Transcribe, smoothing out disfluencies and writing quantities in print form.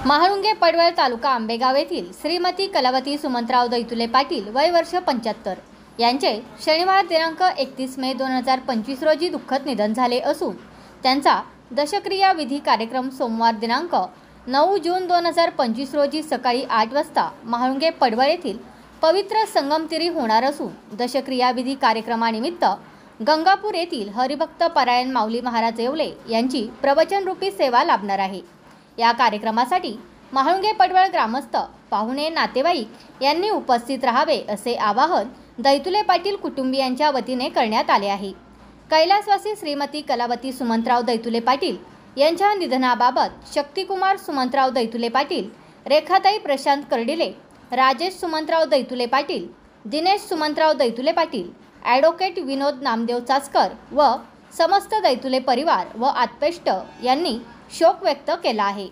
महाळुंगे पडवळ तालुका आंबेगाव येथील श्रीमती कलावती सुमंतराव दैतुले पाटील वय वर्ष 75 यांचे शनिवार दिनांक 31 मे 2025 रोजी दुःखद निधन झाले असून त्यांचा दशक्रिया विधी कार्यक्रम सोमवार दिनांक 9 जून 2025 रोजी सकाळी 8 वाजता महाळुंगे पडवळ येथील पवित्र संगमतीरी होणार असून दशक्रिया विधी कार्यक्रमानिमित्त गंगापूर येथील हरिभक्त परायण माऊली महाराज येवले यांची प्रवचनरूपी सेवा लाभणार आहे। या कार्यक्रमासाठी महाळुंगे पडवळ ग्रामस्थ पाहुणे नातेवाईक यांनी उपस्थित राहावे असे आवाहन दैतुले पाटील कुटुंबियांच्या वतीने करण्यात आले आहे। कैलासवासी श्रीमती कलावती सुमंतराव दैतुले पाटील यांच्या निधनाबाबत शक्तिकुमार सुमंतराव दैतुले पाटील, रेखाताई प्रशांत कर्डिले, राजेश सुमंतराव दैतुले पाटील, दिनेश सुमंतराव दैतुले पाटील, ॲडव्होकेट विनोद नामदेव चासकर व समस्त दैतुले परिवार व आत्पेष्ट यांनी शोक व्यक्त केला आहे।